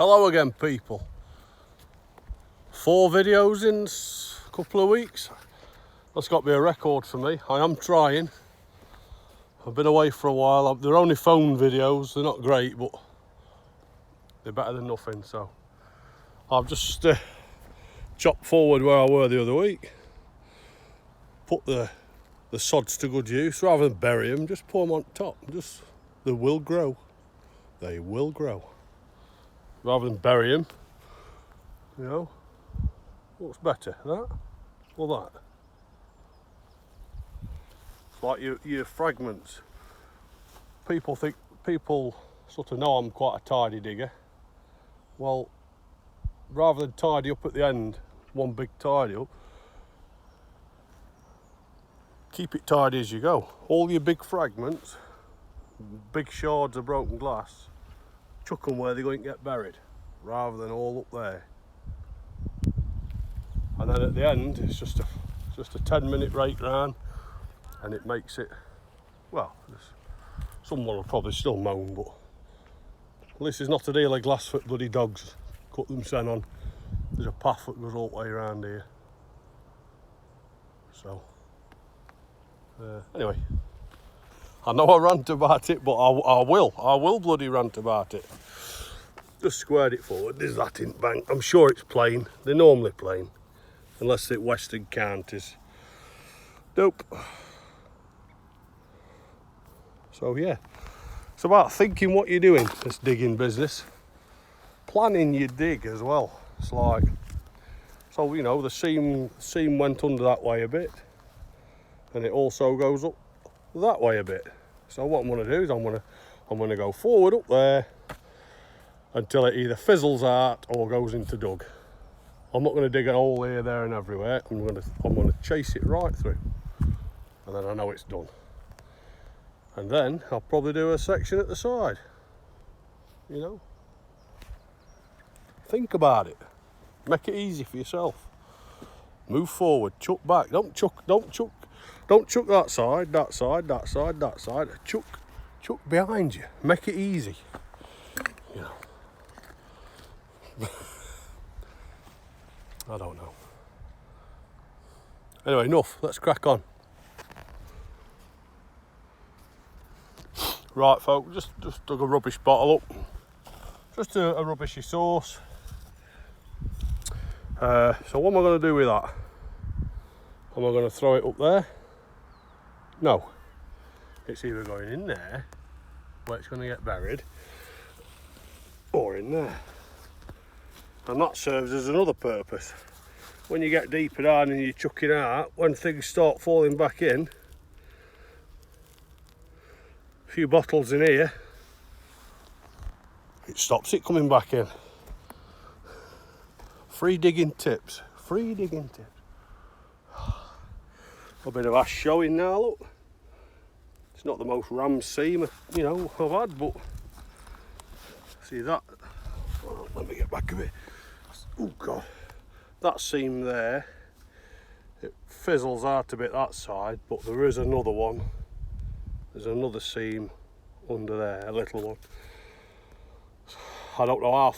Hello again, people. 4 videos in a couple of weeks. That's got to be a record for me. I am trying. I've been away for a while. They're only phone videos. They're not great, but they're better than nothing. So I've just chopped forward where I were the other week. Put the sods to good use. Rather than bury them, just pour them on top. They will grow. They will grow. Rather than bury them, you know. What's better, that or that? It's like your fragments. People sort of know I'm quite a tidy digger. Well, rather than tidy up at the end, one big tidy up, keep it tidy as you go. All your big fragments, big shards of broken glass, chuck them where they're going to get buried, rather than all up there. And then at the end, it's just a 10-minute rake round, and it makes it, well, someone will probably still moan, but this is not a deal of glass for bloody dogs. Cut them sen on. There's a path that goes all the way around here. So, anyway, I know I rant about it, but I will bloody rant about it. Just squared it forward. There's that in bank. I'm sure it's plain. They're normally plain. Unless it's Western Counties. Nope. So yeah, it's about thinking what you're doing, this digging business. Planning your dig as well. It's like, so you know, the seam went under that way a bit, and it also goes up that way a bit. So what I'm going to do is I'm going to go forward up there until it either fizzles out or goes into dug. I'm not going to dig a hole here, there and everywhere. I'm going to chase it right through, and then I know it's done. And then I'll probably do a section at the side. You know, think about it. Make it easy for yourself. Move forward, chuck back. Don't chuck that side, that side, that side, that side. Chuck behind you. Make it easy. You know. I don't know. Anyway, enough. Let's crack on. Right, folks. Just dug a rubbish bottle up. Just a rubbishy sauce. So what am I going to do with that? Am I going to throw it up there? No. It's either going in there, where it's going to get buried, or in there. And that serves as another purpose. When you get deeper down and you chuck it out, when things start falling back in, a few bottles in here, it stops it coming back in. Free digging tips. A bit of ash showing now, look. It's not the most ram seam, you know, I've had, but see that? Oh, let me get back a bit. Oh God, that seam there, it fizzles out a bit that side, but there is another one. There's another seam under there, a little one. I don't know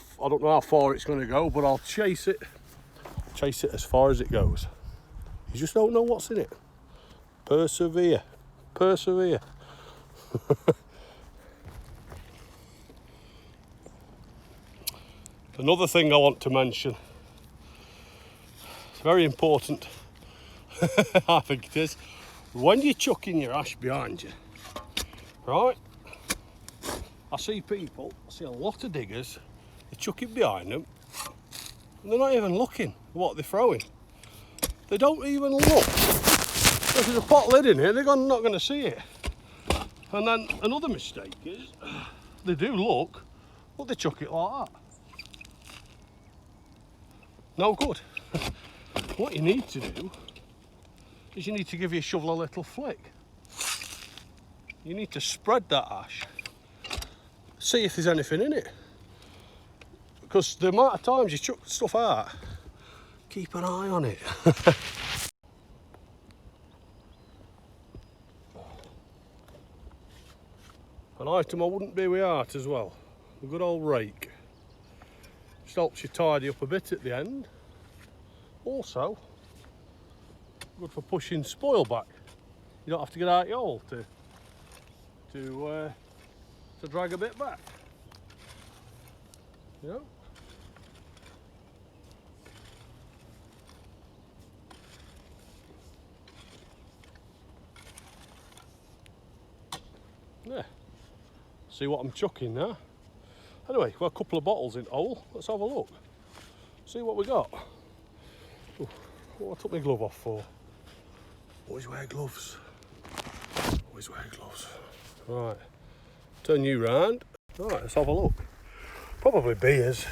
how far it's going to go, but I'll chase it as far as it goes. You just don't know what's in it. Persevere. Another thing I want to mention, it's very important, I think it is, when you're chucking your ash behind you, right? I see a lot of diggers, they chuck it behind them, and they're not even looking what they're throwing. They don't even look. If there's a pot lid in here, they're not going to see it. And then another mistake is, they do look, but they chuck it like that. No good. What you need to do is you need to give your shovel a little flick. You need to spread that ash. See if there's anything in it. Because the amount of times you chuck stuff out, keep an eye on it. An item I wouldn't be without as well. A good old rake. Just helps you tidy up a bit at the end. Also, good for pushing spoil back. You don't have to get out your hole to drag a bit back. You know? Yeah. See what I'm chucking now. Anyway, we've got a couple of bottles in hole. Let's have a look. See what we got. Ooh, what I took my glove off for. Always wear gloves. Always wear gloves. Right. Turn you round. Right, let's have a look. Probably beers.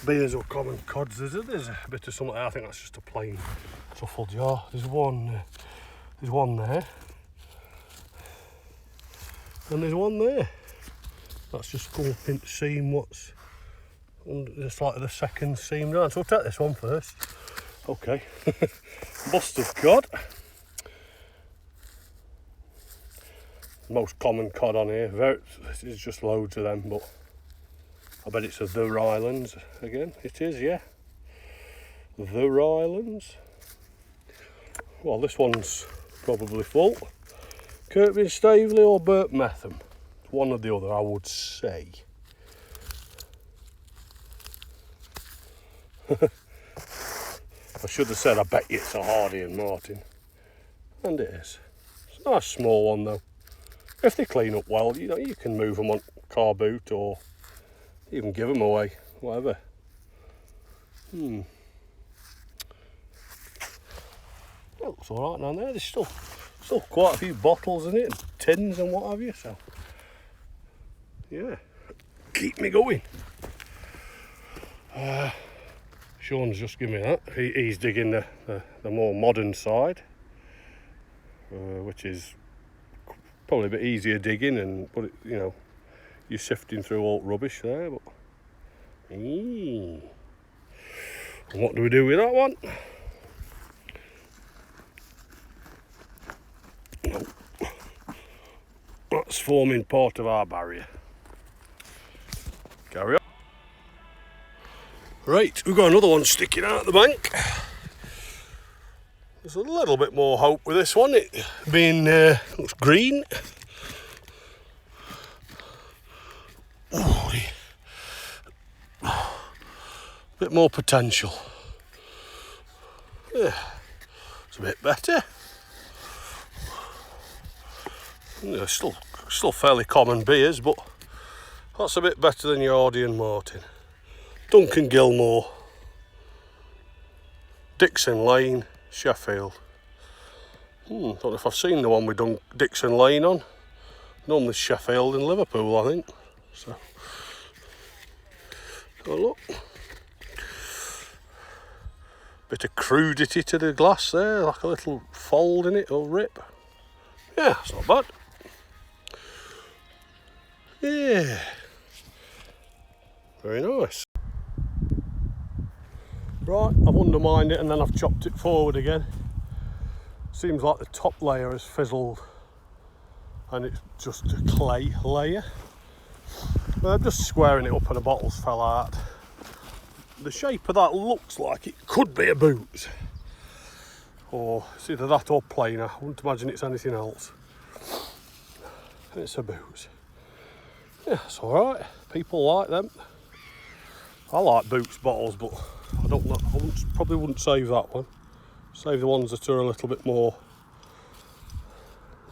Beers or common cods. There's a bit of something. I think that's just a plain truffle jar. There's one there. And there's one there. That's just skull pinch seam. What's just like the second seam down. So we'll take this one first. Okay. Bust of cod. Most common cod on here. There's just loads of them, but I bet it's the Rylands again. It is, yeah. The Rylands. Well, this one's probably full. Kirkby and Staveley or Burt Metham. One or the other, I would say. I should have said I bet you it's a Hardy and Martin. And it is. It's a nice small one though. If they clean up well, you know, you can move them on car boot or even give them away, whatever. It looks alright down there. There's still quite a few bottles in it, and tins and what have you, so yeah, keep me going. Sean's just given me that. He's digging the more modern side, which is probably a bit easier digging, but it, you know, you're sifting through all rubbish there. But and what do we do with that one? Nope. That's forming part of our barrier. Carry on. Right, we've got another one sticking out of the bank. There's a little bit more hope with this one. It being looks green. Oh, bit more potential. Yeah, it's a bit better. Yeah, still fairly common beers, but that's a bit better than your Hardy and Martin. Duncan Gilmore, Dixon Lane, Sheffield. Don't know if I've seen the one with Dixon Lane on. Normally Sheffield and Liverpool, I think. So, have a look. Bit of crudity to the glass there, like a little fold in it or rip. Yeah, it's not bad. Yeah, very nice. Right, I've undermined it and then I've chopped it forward again. Seems like the top layer has fizzled and it's just a clay layer. I'm just squaring it up and the bottles fell out. The shape of that looks like it could be a boot. Or it's either that or plainer. I wouldn't imagine it's anything else. It's a boot. Yeah, it's alright. People like them. I like Boots bottles, but I don't know. Probably wouldn't save that one. Save the ones that are a little bit more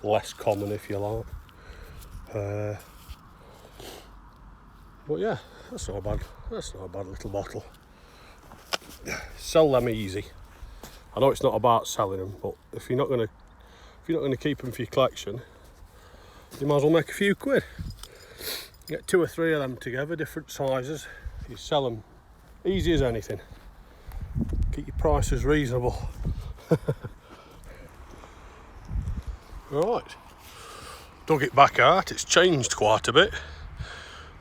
less common, if you like. But yeah, that's not bad. That's not a bad little bottle. Sell them easy. I know it's not about selling them, but if you're not gonna keep them for your collection, you might as well make a few quid. Get 2 or 3 of them together, different sizes. You sell them easy as anything. Keep your prices reasonable. Right, dug it back out. It's changed quite a bit.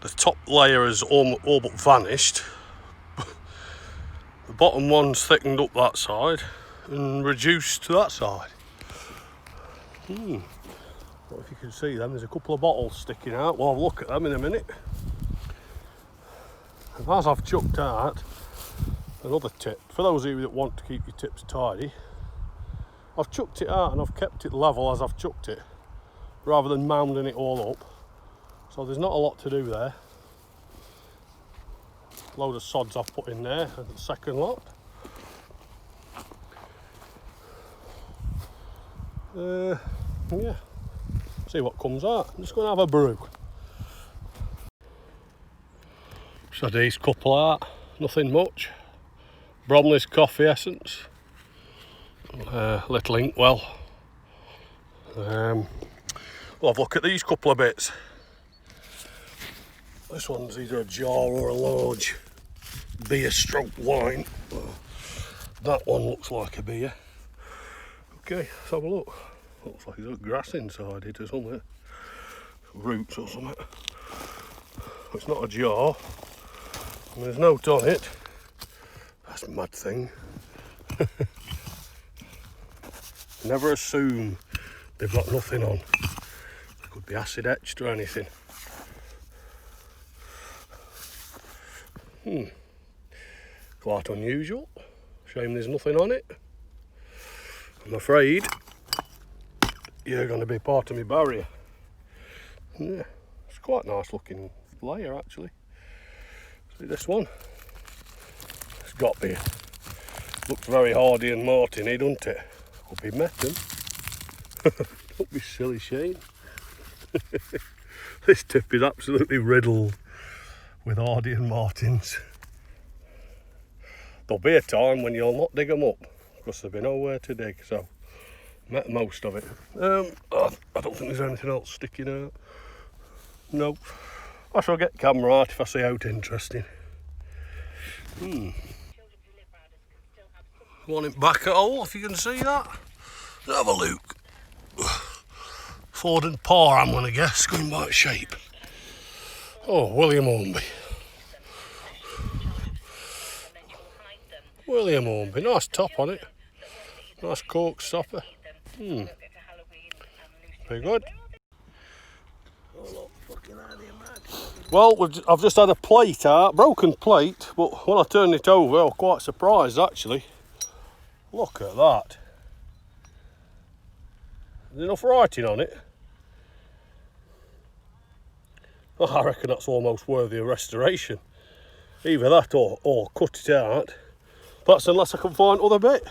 The top layer has all but vanished. The bottom one's thickened up that side and reduced to that side. What if you can see them? There's a couple of bottles sticking out. We'll have a look at them in a minute. And as I've chucked out, another tip, for those of you that want to keep your tips tidy, I've chucked it out and I've kept it level as I've chucked it, rather than mounding it all up. So there's not a lot to do there. Load of sods I've put in there at the second lot. Yeah, see what comes out. I'm just going to have a brew. So these couple out, nothing much. Bromley's coffee essence, little inkwell. We'll have a look at these couple of bits. This one's either a jar or a large beer stroke wine. That one looks like a beer. Okay, let's have a look. Looks like there's grass inside it or something. Roots or something. It's not a jar. And there's no note on it. That's a mad thing. Never assume they've got nothing on. It could be acid etched or anything. Quite unusual. Shame there's nothing on it. I'm afraid you're going to be part of my barrier. Yeah, it's quite a nice looking layer actually. See this one? It's got to be. Looks very Hardy and Martin-y, doesn't it? Could be Metten. Don't be silly, Shane. This tip is absolutely riddled with Hardy and Martins. There'll be a time when you'll not dig them up because there'll be nowhere to dig, so met most of it. I don't think there's anything else sticking out. No. I shall get camera out if I see out interesting. Want it back at all, if you can see that. Let's have a look. Ford and Parr, I'm going to guess, going by shape. Oh, William Hornby. William Hornby, nice top on it. Nice cork stopper. Very good. Well, I've just had a plate out, broken plate, but when I turned it over, I was quite surprised actually. Look at that. There's enough writing on it. I reckon that's almost worthy of restoration. Either that or cut it out. That's unless I can find other bit.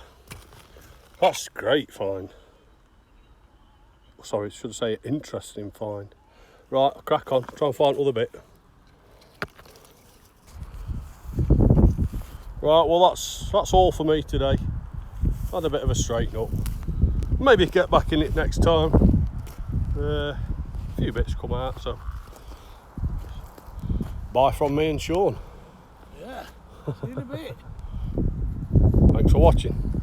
That's great find. Sorry, I should say interesting find. Right, I'll crack on, try and find other bit. Right, well that's all for me today. Had a bit of a straighten up. Maybe get back in it next time. A few bits come out, so bye from me and Sean. Yeah, see you in a bit. Thanks for watching.